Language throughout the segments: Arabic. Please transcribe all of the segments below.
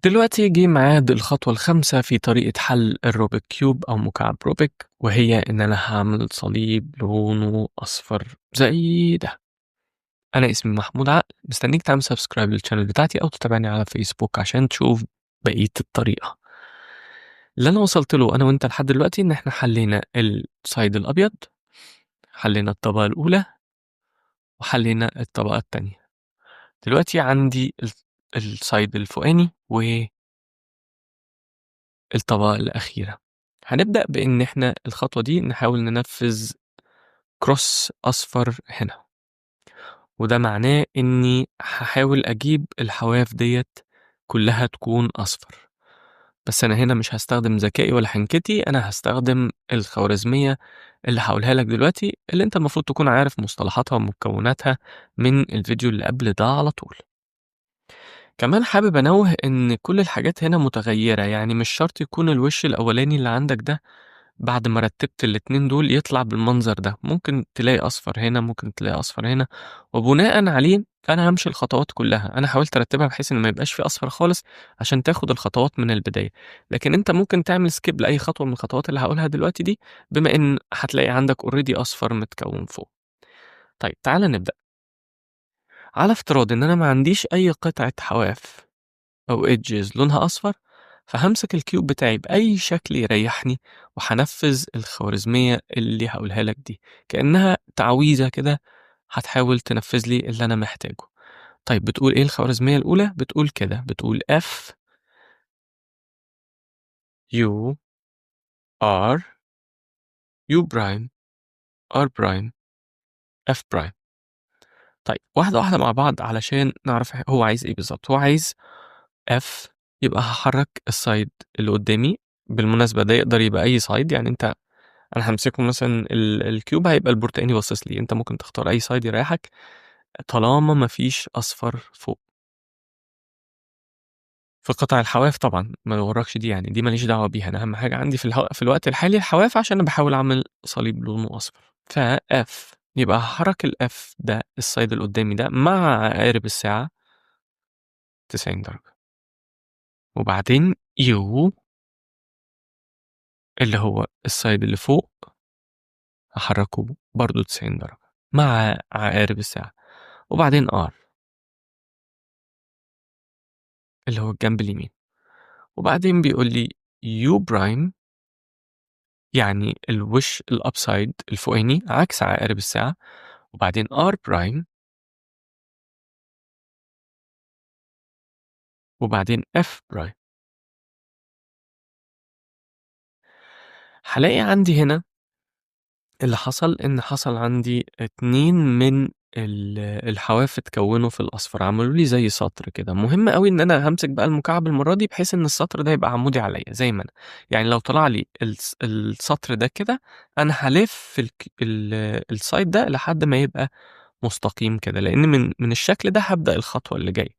دلوقتي جه ميعاد الخطوة الخامسة في طريقة حل الروبيك كيوب أو مكعب روبيك، وهي إن أنا هاعمل صليب لونه أصفر زي ده. أنا اسمي محمود عقل، مستنيك تعمل سبسكرايب للchannel بتاعتي أو تتابعني على فيسبوك عشان تشوف بقية الطريقة. اللي أنا وصلت له أنا وأنت لحد دلوقتي إن إحنا حلينا السايد الأبيض، حلينا الطبقة الأولى، وحلينا الطبقة التانية. دلوقتي عندي السايد الفوقاني والطبقة الأخيرة. هنبدأ بإن إحنا الخطوة دي نحاول ننفذ كروس أصفر هنا، وده معناه إني هاحاول أجيب الحواف ديّة كلّها تكون أصفر، بس أنا هنا مش هاستخدم ذكائي ولا حنكتي، أنا هاستخدم الخوارزمية اللي هاقولها لك دلوقتي، اللي أنت المفروض تكون عارف مصطلحاتها ومكوناتها من الفيديو اللي قبل ده على طول. كمان حابب أنوّه إن كل الحاجات هنا متغيّرة، يعني مش شرط يكون الوش الأولاني اللي عندك ده بعد ما رتّبت الاتنين دول يطلع بالمنظر ده، ممكن تلاقي أصفر هنا، ممكن تلاقي أصفر هنا، وبناءً عليه أنا هامشي الخطوات كلّها. أنا حاولت أرتّبها بحيث إن ما يبقاش في أصفر خالص عشان تاخد الخطوات من البداية، لكن أنت ممكن تعمل skip لأي خطوة من الخطوات اللي هاقولها دلوقتي دي، بما إن هتلاقي عندك already أصفر متكوّن فوق. طيب تعالَ نبدأ. على افتراض إن أنا ما عنديش أي قطعة حواف أو edges لونها أصفر، فهامسك الكيوب بتاعي بأي شكل يريحني، وهانفذ الخوارزمية اللي هاقولها لك دي، كأنها تعويذة كده هتحاول تنفذ لي اللي أنا محتاجه. طيب بتقول إيه الخوارزمية الأولى؟ بتقول كده، بتقول F U R U prime R prime F prime. طيب واحدة واحدة مع بعض علشان نعرف هو عايز إيه بالضبط. هو عايز F، يبقى هاحرك الside اللي قدامي. بالمناسبة ده يقدر يبقى أي side، يعني أنا هامسكه مثلًا الكيوب هيبقى البرتقاني باصص لي، أنت ممكن تختار أي side يريحك طالما ما فيش أصفر فوق. في قطع الحواف طبعًا ما يغركش دي، يعني دي ما ليش دعوة بيها، أنا أهم حاجة عندي في الوقت الحالي الحواف عشان أنا باحاول أعمل صليب لونه أصفر. فF يبقى هاحرك الF ده الside اللي قدامي ده مع عقارب الساعة 90 درجة، وبعدين U اللي هو الside اللي فوق هاحركه برضه 90 درجة مع عقارب الساعة، وبعدين R اللي هو الجنب اليمين. وبعدين بيقول لي U prime، يعني الوش الupside الفوقاني عكس عقارب الساعة، وبعدين R prime، وبعدين F prime. هالاقي عندي هنا اللي حصل إن حصل عندي 2 من الحواف اتكوّنوا في الأصفر، عملوا لي زي سطر كده. مهم أوي إن أنا هامسك بقى المكعب المرّة دي بحيث إن السطر ده يبقى عمودي عليّا زي ما أنا، يعني لو طلع لي السطر ده كده، أنا هالِف الside ده لحد ما يبقى مستقيم كده، لإن من الشكل ده هابدأ الخطوة اللي جاية.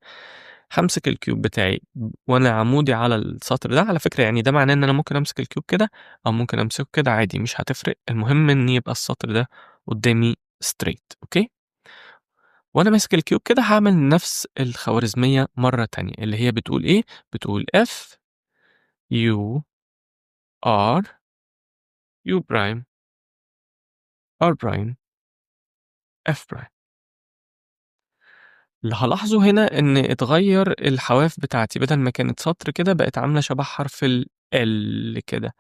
هامسك الكيوب بتاعي وأنا عمودي على السطر ده، على فكرة يعني ده معناه إن أنا ممكن أمسك الكيوب كده أو ممكن أمسكه كده عادي مش هتفرق، المهم إن يبقى السطر ده قدّامي straight، أوكي؟ وأنا ماسك الكيوب كده هاعمل نفس الخوارزمية مرّة تانية، اللي هي بتقول إيه، بتقول F U R U prime R prime F prime. اللي هالاحظه هنا إن اتغيّر الحواف بتاعتي، بدل ما كانت سطر كده بقت عاملة شبه حرف الL كده.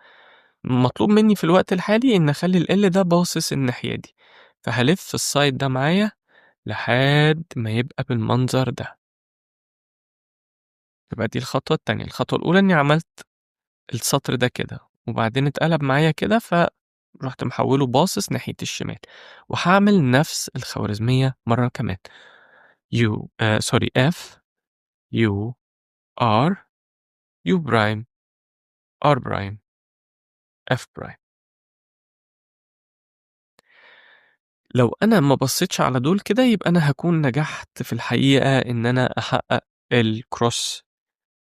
مطلوب منّي في الوقت الحالي إن أخلّي الL ده باصص الناحية دي، فهالِف الside ده معايا لحد ما يبقى بالمنظر ده. يبقى دي الخطوة التانية. الخطوة الأولى إنّي عملت السطر ده كده، وبعدين اتقلب معايا كده فرُحت محوّله باصص ناحية الشمال، وهاعمل نفس الخوارزمية مرّة كمان. sorry F U R U prime R prime F prime. لو أنا ما بصيتش على دول كده يبقى أنا هاكون نجحت في الحقيقة إن أنا أحقق الcross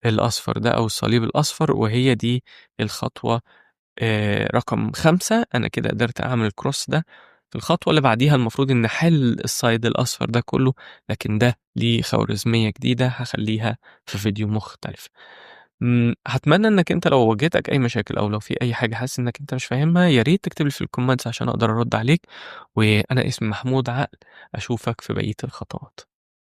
الأصفر ده أو الصليب الأصفر، وهي دي الخطوة رقم 5. أنا كده قدرت أعمل الcross ده. في الخطوة اللي بعديها المفروض إني أحل الside الأصفر ده كله، لكن ده ليه خوارزمية جديدة هاخلّيها في فيديو مختلف. هاتمنى إنك أنت لو واجهتك أي مشاكل أو لو في أي حاجة حاسس إنك أنت مش فاهمها، يا ريت تكتب لي في الcomments عشان أقدر أرُد عليك، وأنا اسمي محمود عقل، أشوفك في بقية الخطوات.